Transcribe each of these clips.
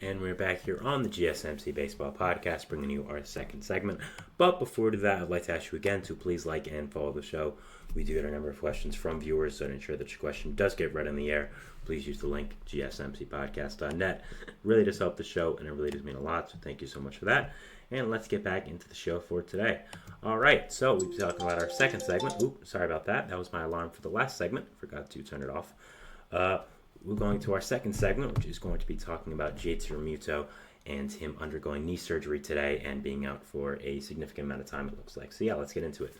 And we're back here on the GSMC Baseball Podcast, bringing you our second segment. But before we do that, I'd like to ask you again to please like and follow the show. We do get a number of questions from viewers, so to ensure that your question does get read on the air, please use the link, gsmcpodcast.net. It really does help the show, and it really does mean a lot, so thank you so much for that. And let's get back into the show for today. All right, so we'll be talking about our second segment. Oops, sorry about that. That was my alarm for the last segment. Forgot to turn it off. We're going to our second segment, which is going to be talking about Realmuto and him undergoing knee surgery today and being out for a significant amount of time, it looks like. So yeah, let's get into it.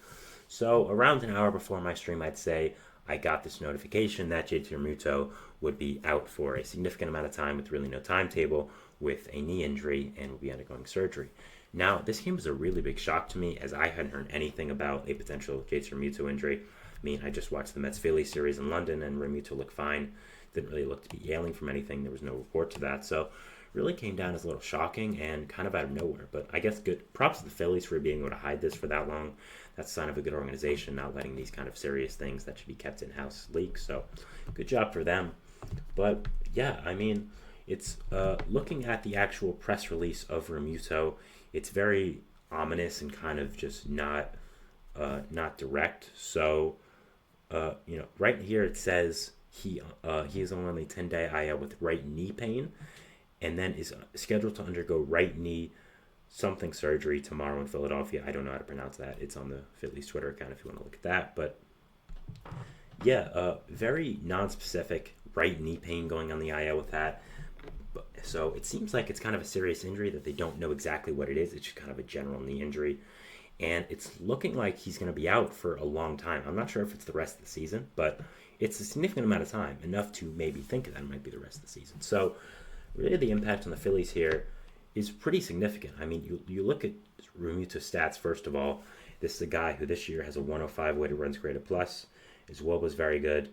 So around an hour before my stream, I'd say, I got this notification that Realmuto would be out for a significant amount of time with really no timetable with a knee injury and will be undergoing surgery. Now, this came as a really big shock to me as I hadn't heard anything about a potential Realmuto injury. I mean, I just watched the Mets-Phillies series in London and Realmuto looked fine. Didn't really look to be ailing from anything. There was no report to that. So really came down as a little shocking and kind of out of nowhere. But I guess good props to the Phillies for being able to hide this for that long. That's a sign of a good organization, not letting these kind of serious things that should be kept in-house leak. So good job for them. But yeah, I mean, it's looking at the actual press release of Realmuto, it's very ominous and kind of just not direct. So, right here it says he is on only 10-day IL with right knee pain, and then is scheduled to undergo right knee something surgery tomorrow in Philadelphia. I don't know how to pronounce that. It's on the Phillies Twitter account if you want to look at that. But yeah, very non-specific right knee pain going on the IL with that. So it seems like it's kind of a serious injury that they don't know exactly what it is. It's just kind of a general knee injury. And it's looking like he's going to be out for a long time. I'm not sure if it's the rest of the season, but it's a significant amount of time, enough to maybe think that it might be the rest of the season. So really the impact on the Phillies here is pretty significant. I mean, you look at Realmuto's stats, first of all. This is a guy who this year has a 105 weighted runs created plus. His WOBA was very good.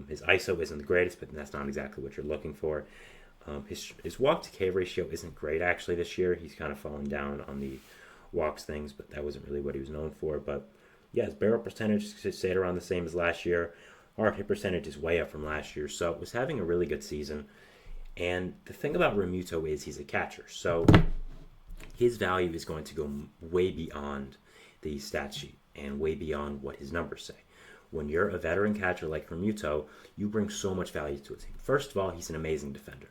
His ISO isn't the greatest, but that's not exactly what you're looking for. His walk to K ratio isn't great actually this year. He's kind of fallen down on the walks things, but that wasn't really what he was known for. But yeah, his barrel percentage stayed around the same as last year. Hard hit percentage is way up from last year, so it was having a really good season. And the thing about Realmuto is he's a catcher, so his value is going to go way beyond the stat sheet and way beyond what his numbers say. When you're a veteran catcher like Realmuto, you bring so much value to a team. First of all, he's an amazing defender.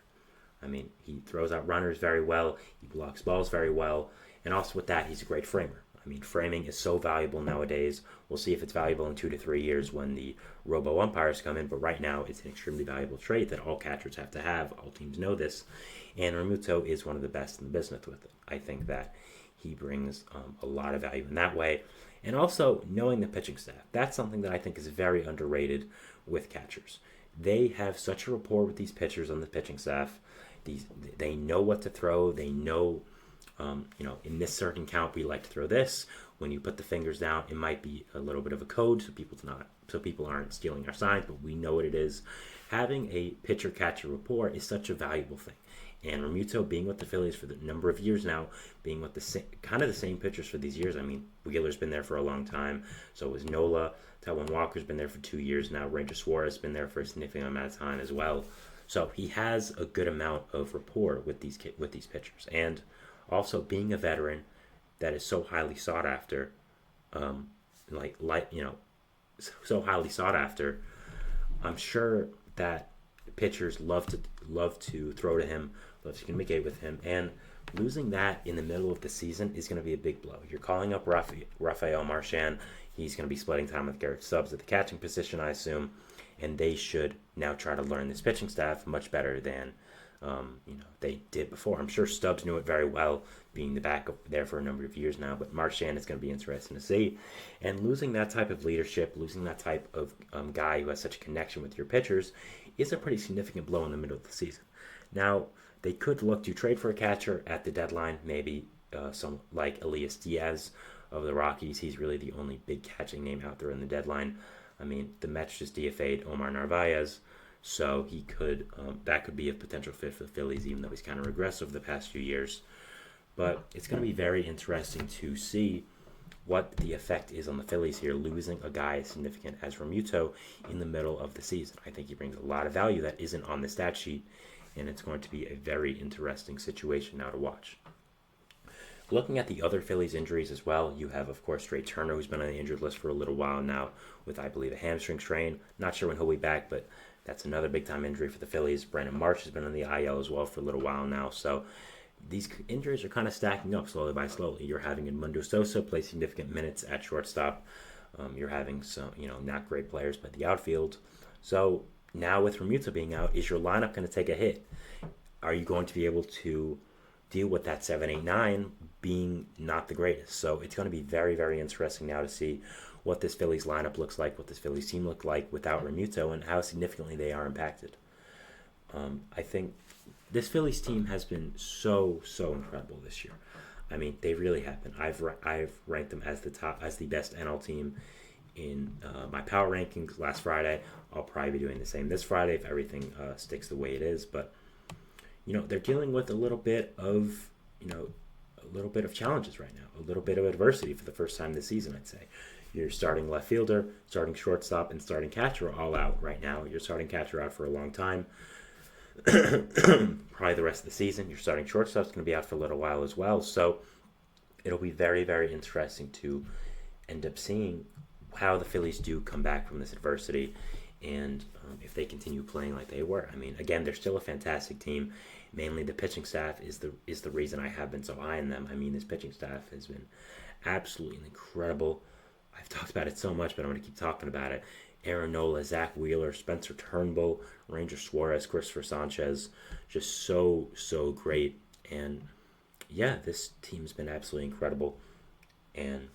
I mean, he throws out runners very well, he blocks balls very well, and also with that, he's a great framer. I mean, framing is so valuable nowadays. We'll see if it's valuable in 2 to 3 years when the robo-umpires come in, but right now it's an extremely valuable trait that all catchers have to have. All teams know this, and Realmuto is one of the best in the business with it. I think that he brings a lot of value in that way. And also, knowing the pitching staff. That's something that I think is very underrated with catchers. They have such a rapport with these pitchers on the pitching staff. They know what to throw. They know, in this certain count, we like to throw this. When you put the fingers down, it might be a little bit of a code, so people aren't stealing our signs, but we know what it is. Having a pitcher-catcher rapport is such a valuable thing. And Realmuto being with the Phillies for the number of years now, being with the same pitchers for these years. I mean, Wheeler's been there for a long time. So was Nola. Taijuan Walker's been there for 2 years now. Ranger Suarez has been there for a significant amount of time as well. So he has a good amount of rapport with these pitchers. And also being a veteran that is so highly sought after, so highly sought after, I'm sure that pitchers love to throw to him, love to communicate with him, and losing that in the middle of the season is going to be a big blow. You're calling up Rafael Marchand. He's going to be splitting time with Garrett Stubbs at the catching position, I assume, and they should now try to learn this pitching staff much better than they did before. I'm sure Stubbs knew it very well, being the backup there for a number of years now, but Marchand is going to be interesting to see. And losing that type of leadership, losing that type of guy who has such a connection with your pitchers is a pretty significant blow in the middle of the season. Now, they could look to trade for a catcher at the deadline, maybe some like Elias Diaz of the Rockies. He's really the only big catching name out there in the deadline. I mean, the Mets just DFA'd Omar Narvaez, so he could that could be a potential fit for the Phillies, even though he's kind of regressed over the past few years. But it's going to be very interesting to see what the effect is on the Phillies here, losing a guy as significant as Realmuto in the middle of the season. I think he brings a lot of value that isn't on the stat sheet, and it's going to be a very interesting situation now to watch. Looking at the other Phillies injuries as well, you have, of course, Trey Turner, who's been on the injured list for a little while now with, I believe, a hamstring strain. Not sure when he'll be back, but that's another big-time injury for the Phillies. Brandon Marsh has been on the IL as well for a little while now. So these injuries are kind of stacking up slowly by slowly. You're having Edmundo Sosa play significant minutes at shortstop. You're having some, not great players by the outfield. So now with Realmuto being out, is your lineup going to take a hit? Are you going to be able to deal with that 7-8-9 being not the greatest? So it's going to be very, very interesting now to see what this Phillies lineup looks like, what this Phillies team look like without Realmuto, and how significantly they are impacted. I think this Phillies team has been so incredible this year. I mean, they really have been. I've ranked them as the best NL team in my power rankings last Friday. I'll probably be doing the same this Friday if everything sticks the way it is. But they're dealing with a little bit of challenges right now, a little bit of adversity for the first time this season, I'd say. Your starting left fielder, starting shortstop, and starting catcher are all out right now. Your starting catcher out for a long time. Probably the rest of the season. Your starting shortstop's going to be out for a little while as well. So it'll be very, very interesting to end up seeing how the Phillies do come back from this adversity, and if they continue playing like they were. I mean, again, they're still a fantastic team. Mainly the pitching staff is the reason I have been so high on them. I mean, this pitching staff has been absolutely incredible. I've talked about it so much, but I'm going to keep talking about it. Aaron Nola, Zach Wheeler, Spencer Turnbull, Ranger Suarez, Christopher Sanchez, just so great. And yeah, this team's been absolutely incredible. And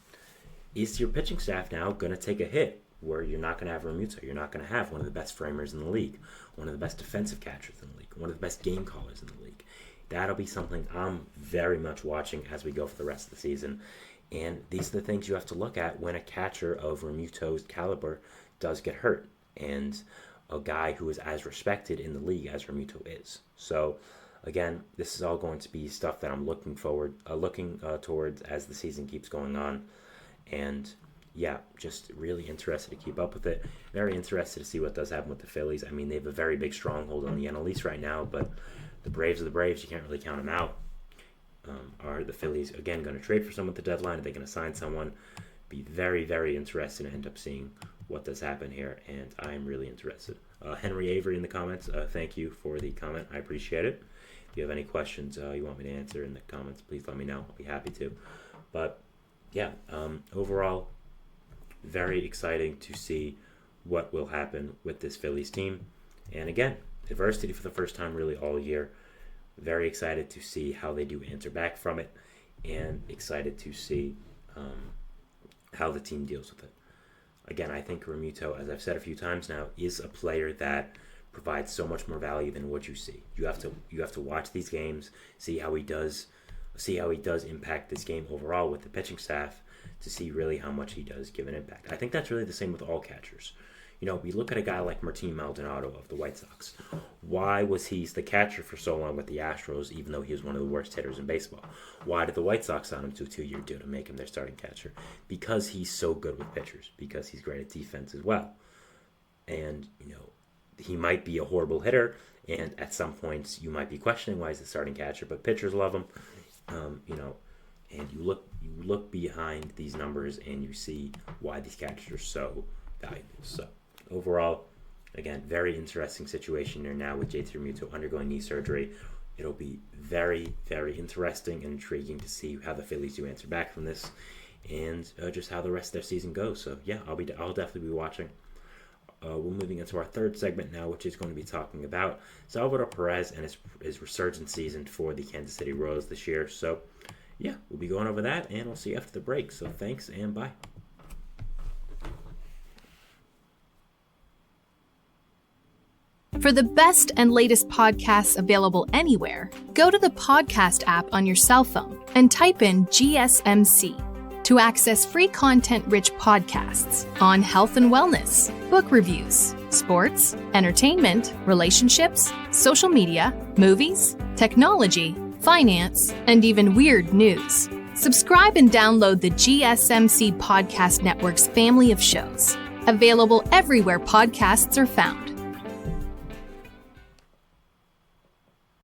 is your pitching staff now going to take a hit where you're not going to have Realmuto? You're not going to have one of the best framers in the league, one of the best defensive catchers in the league, one of the best game callers in the league. That'll be something I'm very much watching as we go for the rest of the season. And these are the things you have to look at when a catcher of Realmuto's caliber does get hurt, and a guy who is as respected in the league as Realmuto is. So again, this is all going to be stuff that I'm looking towards as the season keeps going on. And yeah, just really interested to keep up with it. Very interested to see what does happen with the Phillies. I mean, they have a very big stronghold on the NL East right now, but the Braves are the Braves. You can't really count them out. Are the Phillies, again, going to trade for someone at the deadline? Are they going to sign someone? Be very, very interested to end up seeing what does happen here, and I am really interested. Henry Avery in the comments, thank you for the comment. I appreciate it. If you have any questions you want me to answer in the comments, please let me know. I'll be happy to. But yeah, overall, very exciting to see what will happen with this Phillies team. And again, adversity for the first time really all year. Very excited to see how they do answer back from it, and excited to see how the team deals with it. Again, I think Realmuto, as I've said a few times now, is a player that provides so much more value than what you see. You have to watch these games, see how he does impact this game overall with the pitching staff, to see really how much he does give an impact. I think that's really the same with all catchers. We look at a guy like Martin Maldonado of the White Sox. Why was he the catcher for so long with the Astros, even though he was one of the worst hitters in baseball? Why did the White Sox sign him to a 2-year deal to make him their starting catcher? Because he's so good with pitchers, because he's great at defense as well. And, he might be a horrible hitter, and at some points you might be questioning why he's the starting catcher, but pitchers love him. And you look behind these numbers and you see why these catchers are so valuable. So overall, again, very interesting situation here now with JT Realmuto undergoing knee surgery. It'll be very, very interesting and intriguing to see how the Phillies do answer back from this, and just how the rest of their season goes. So yeah, I'll definitely be watching. We're moving into our third segment now, which is going to be talking about Salvador Perez and his resurgent season for the Kansas City Royals this year. So yeah, we'll be going over that, and we'll see you after the break. So thanks, and bye. For the best and latest podcasts available anywhere, go to the podcast app on your cell phone and type in GSMC to access free content-rich podcasts on health and wellness, book reviews, sports, entertainment, relationships, social media, movies, technology, finance, and even weird news. Subscribe and download the GSMC Podcast Network's family of shows, available everywhere podcasts are found.